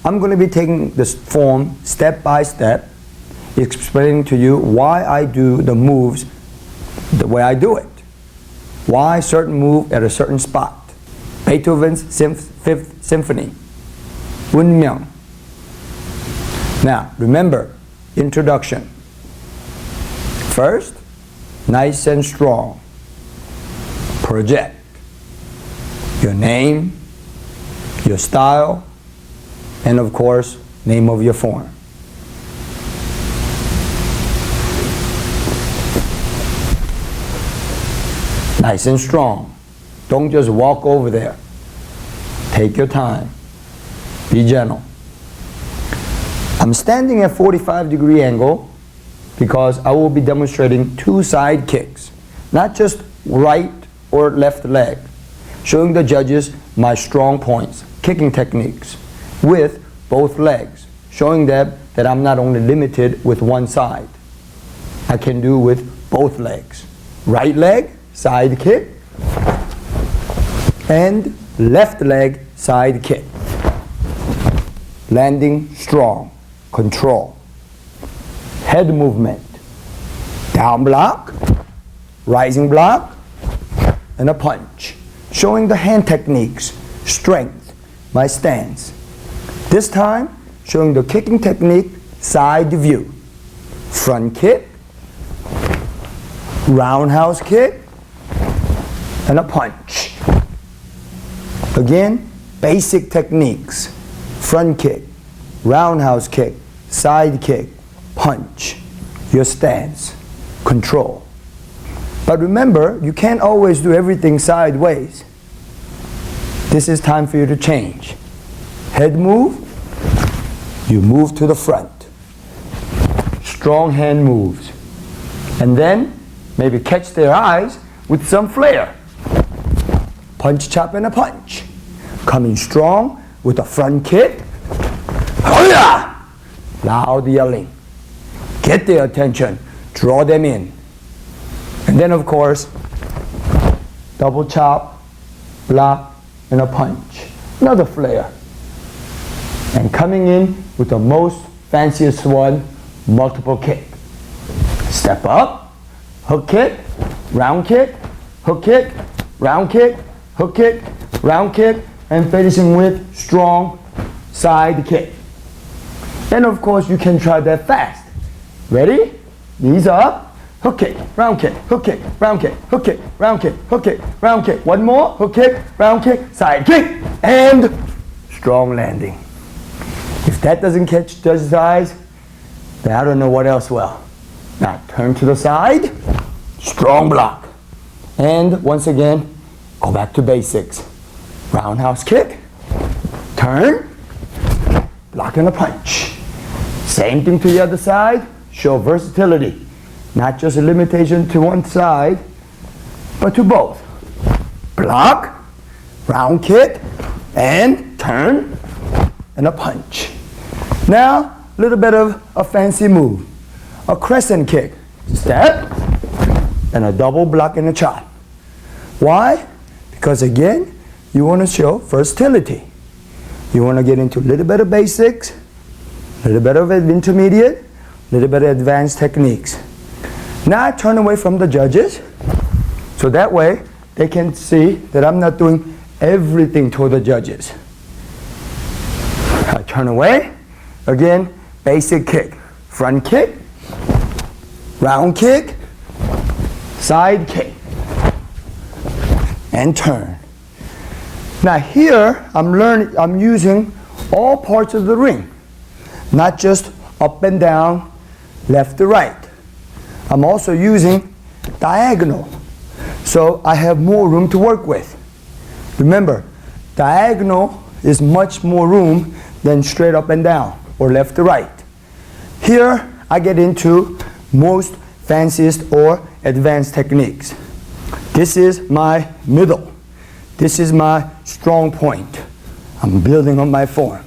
I'm going to be taking this form step by step, explaining to you why I do the moves the way I do it. Why certain move at a certain spot. Beethoven's Fifth Symphony. 운명. Now, remember, introduction. First, nice and strong. Project. Your name, your style, and of course, name of your form. Nice and strong. Don't just walk over there. Take your time. Be gentle. I'm standing at 45-degree angle because I will be demonstrating two side kicks, not just right or left leg, showing the judges my strong points, kicking techniques with both legs, showing them that I'm not only limited with one side. I can do with both legs. Right leg, side kick, and left leg, side kick. Landing strong, control. Head movement, down block, rising block, and a punch. Showing the hand techniques, strength, my stance. This time, showing the kicking technique, side view. Front kick, roundhouse kick, and a punch. Again, basic techniques. Front kick, roundhouse kick, side kick, punch. Your stance, control. But remember, you can't always do everything sideways. This is time for you to change. Head move, you move to the front. Strong hand moves. And then, maybe catch their eyes with some flair. Punch, chop, and a punch. Coming strong with a front kick. Hoya! Loud yelling. Get their attention. Draw them in. And then, of course, double chop, block, and a punch. Another flair. And coming in with the most fanciest one, multiple kick. Step up, hook kick, round kick, hook kick, round kick, hook kick, round kick, and finishing with strong side kick. And of course you can try that fast. Ready? Knees up, hook kick, round kick, hook kick, round kick, hook kick, round kick, hook kick, round kick. One more, hook kick, round kick, side kick, and strong landing. If that doesn't catch judge's eyes, then I don't know what else will. Now turn to the side, strong block. And once again, go back to basics. Roundhouse kick, turn, block and a punch. Same thing to the other side, show versatility. Not just a limitation to one side, but to both. Block, round kick, and turn, and a punch. Now, a little bit of a fancy move. A crescent kick. Step, and a double block and a chop. Why? Because again, you want to show versatility. You want to get into a little bit of basics, a little bit of intermediate, a little bit of advanced techniques. Now I turn away from the judges, so that way they can see that I'm not doing everything to the judges. I turn away, again, basic kick. Front kick, round kick, side kick, and turn. Now here, I'm using all parts of the ring, not just up and down, left to right. I'm also using diagonal, so I have more room to work with. Remember, diagonal is much more room than straight up and down or left to right. Here, I get into most fanciest or advanced techniques. This is my middle. This is my strong point. I'm building on my form.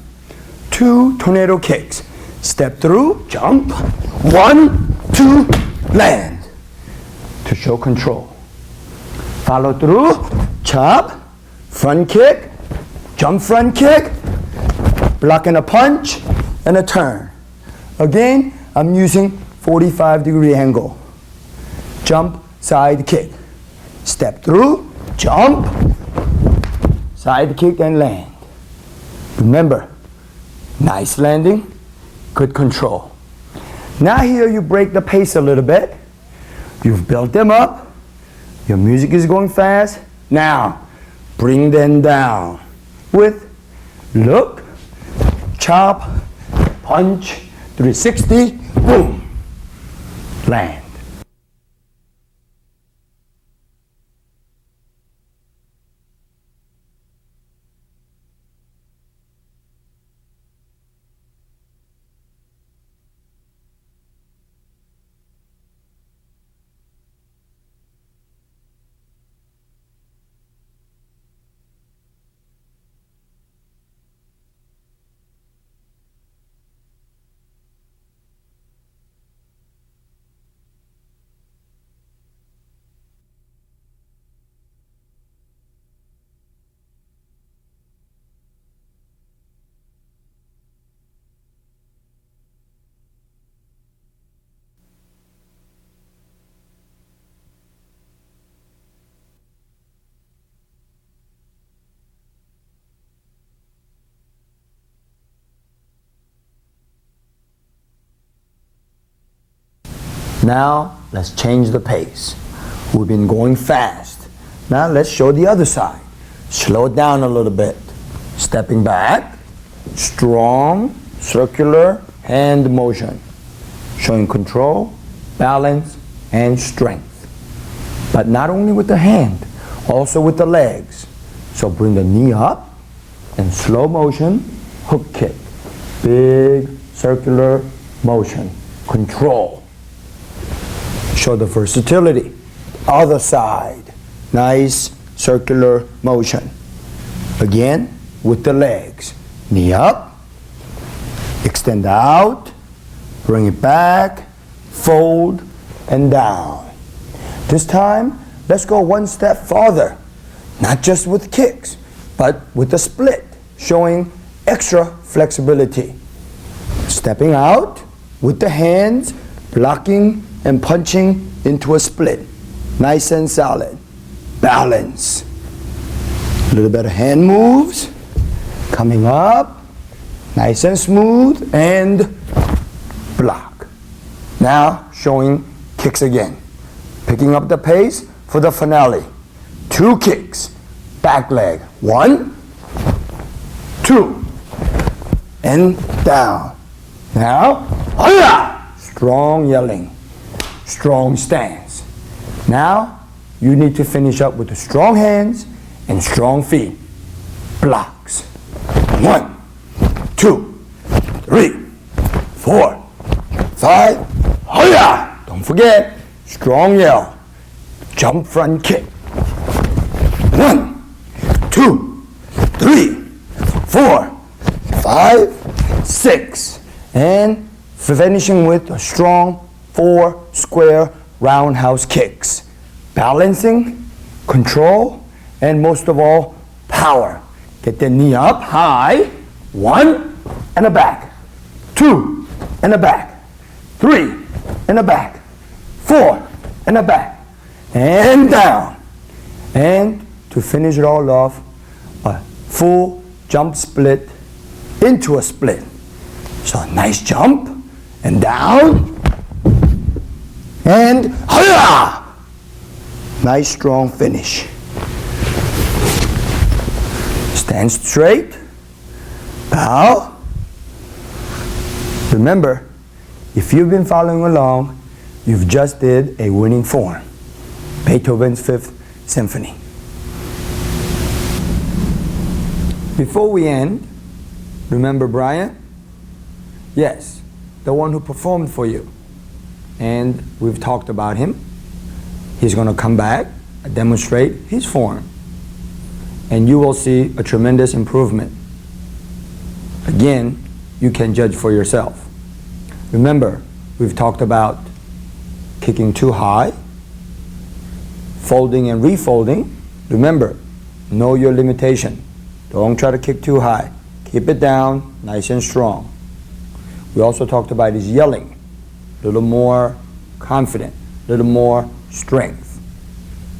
2 tornado kicks. Step through, jump. 1, 2, land. To show control. Follow through, chop, front kick, jump front kick, block and a punch, and a turn. Again, I'm using 45-degree angle. Jump, side kick. Step through, jump, side kick and land. Remember, nice landing, good control. Now here you break the pace a little bit. You've built them up. Your music is going fast. Now, bring them down with look, chop, punch, 360, boom, land. Now, let's change the pace. We've been going fast. Now, let's show the other side. Slow it down a little bit. Stepping back, strong, circular hand motion. Showing control, balance, and strength. But not only with the hand, also with the legs. So bring the knee up, and slow motion, hook kick. Big, circular motion. Control. Show the versatility. Other side. Nice circular motion. Again, with the legs. Knee up. Extend out. Bring it back. Fold and down. This time, let's go one step farther. Not just with kicks, but with a split. Showing extra flexibility. Stepping out with the hands, blocking and punching into a split. Nice and solid. Balance. A little bit of hand moves. Coming up. Nice and smooth. And block. Now showing kicks again. Picking up the pace for the finale. 2 kicks. Back leg. 1, 2. And down. Now, strong yelling. Strong stance. Now, you need to finish up with the strong hands and strong feet. Blocks. 1, 2, 3, 4, 5. Don't forget, strong yell. Jump front kick. 1, 2, 3, 4, 5, 6. And finishing with a strong 4 square roundhouse kicks. Balancing, control, and most of all, power. Get the knee up high. 1 and a back. 2 and a back. 3 and a back. 4 and a back. And down. And to finish it all off, a full jump split into a split. So a nice jump and down and hiya! Nice strong finish. Stand straight, bow. Remember, if you've been following along, you've just did a winning form. Beethoven's 5th Symphony. Before we end, remember Brian? Yes, the one who performed for you. And we've talked about him. He's going to come back, demonstrate his form. And you will see a tremendous improvement. Again, you can judge for yourself. Remember, we've talked about kicking too high, folding and refolding. Remember, know your limitation. Don't try to kick too high. Keep it down, nice and strong. We also talked about his yelling. A little more confident, a little more strength.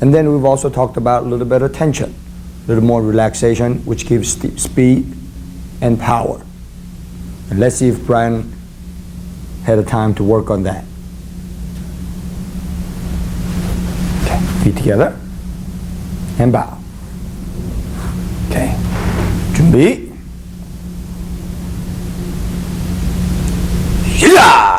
And then we've also talked about a little bit of tension, a little more relaxation, which gives speed and power. And let's see if Brian had a time to work on that. Okay, feet together and bow. Okay, 준비. Yeah!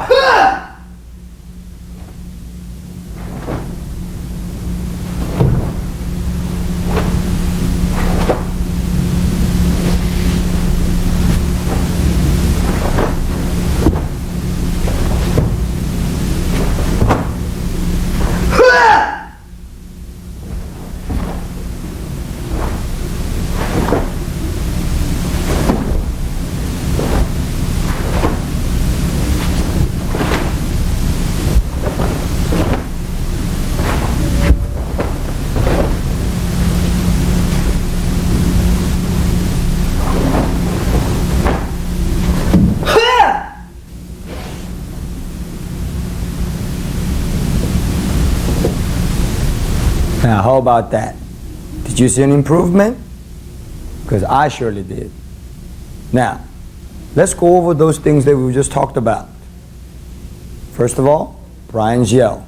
Now, how about that? Did you see an improvement? Because I surely did. Now, let's go over those things that we just talked about. First of all, Brian's yell.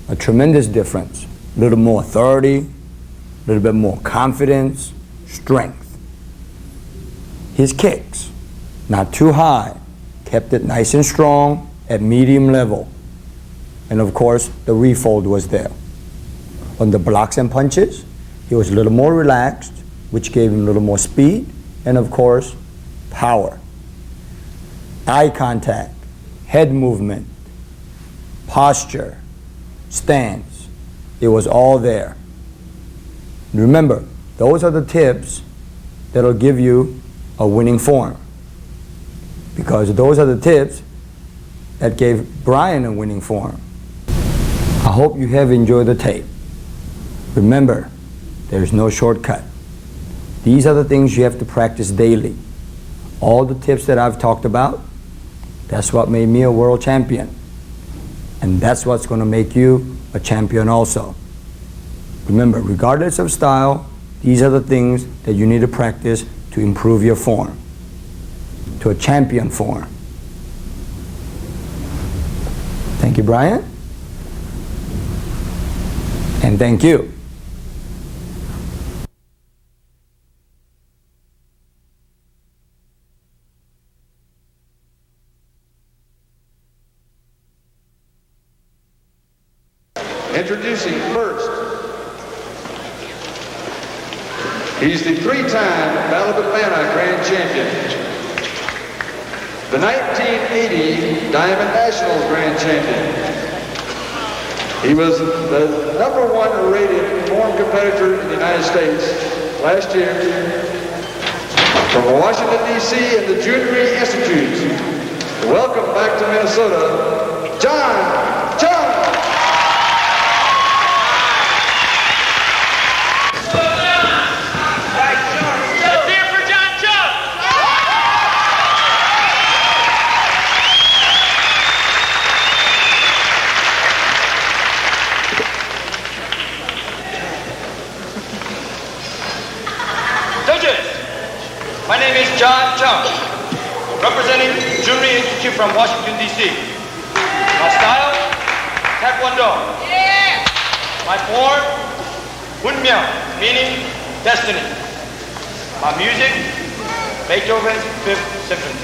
A tremendous difference. A little more authority, a little bit more confidence, strength. His kicks, not too high, kept it nice and strong at medium level. And of course, the refold was there. On the blocks and punches, he was a little more relaxed, which gave him a little more speed, and of course, power. Eye contact, head movement, posture, stance, it was all there. Remember, those are the tips that'll give you a winning form, because those are the tips that gave Brian a winning form. I hope you have enjoyed the tape. Remember, there's no shortcut. These are the things you have to practice daily. All the tips that I've talked about, that's what made me a world champion. And that's what's going to make you a champion also. Remember, regardless of style, these are the things that you need to practice to improve your form, to a champion form. Thank you, Brian. And thank you. Introducing first, he's the three-time Battle of Atlanta Grand Champion, the 1980 Diamond Nationals Grand Champion. He was the #1 rated form competitor in the United States last year. From Washington, D.C. and the Junior Institute, welcome back to Minnesota, Chung. My name is Chung, representing Junior Institute from Washington, D.C. My style, Taekwondo. Yeah. My form, Hunmyeong, meaning destiny. My music, Beethoven's Fifth Symphony.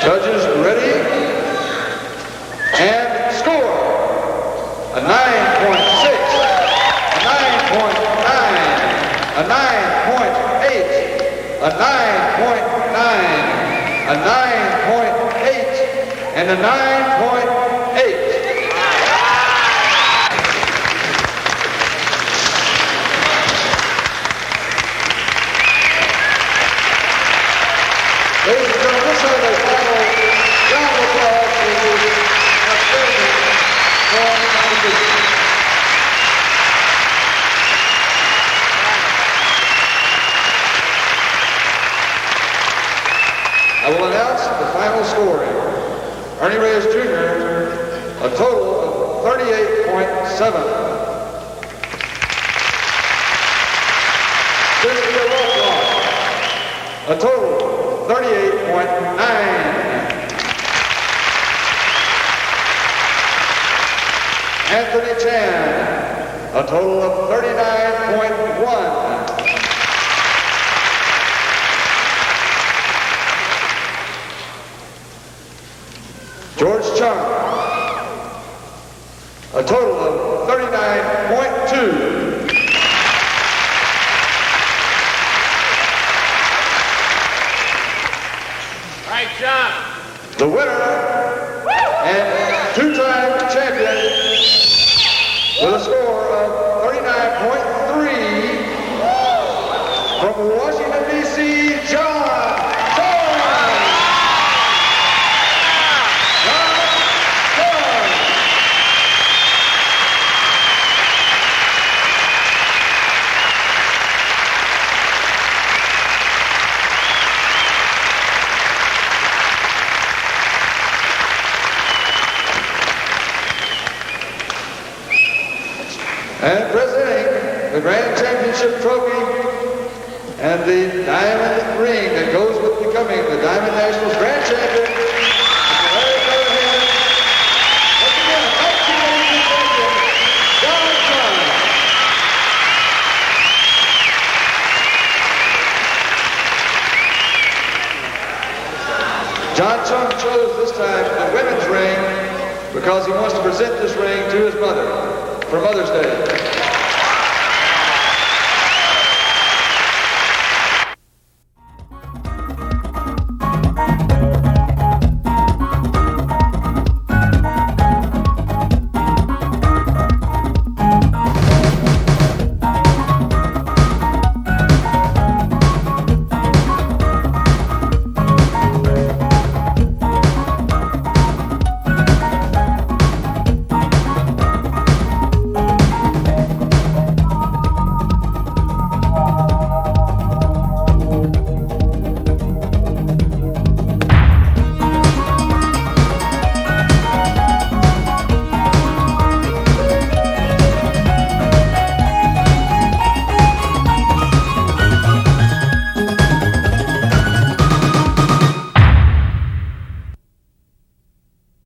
Judges ready and score. A 9.6, a 9.9, a 9.8, a 9.9, a 9.8, and a 9.8. Ladies and gentlemen, this is the final round of applause for the outstanding form competition. I will announce the final scoring. Ernie Reyes Jr., a total of 38.7. Cynthia Rothrock, a total 38.9. Anthony Chan, a total of 39.1. George Chung, a total of 39.2. All right, John. The winner and two-time champion with a score of 39.3 from Washington, D.C., John Chung. And presenting the Grand Championship Trophy and the diamond ring that goes with becoming the Diamond Nationals Grand Champion, Mr. Larry Callahan, once again, 1982 champion, John Chung. John Chung chose this time the women's ring because he wants to present this ring to his mother for Mother's Day.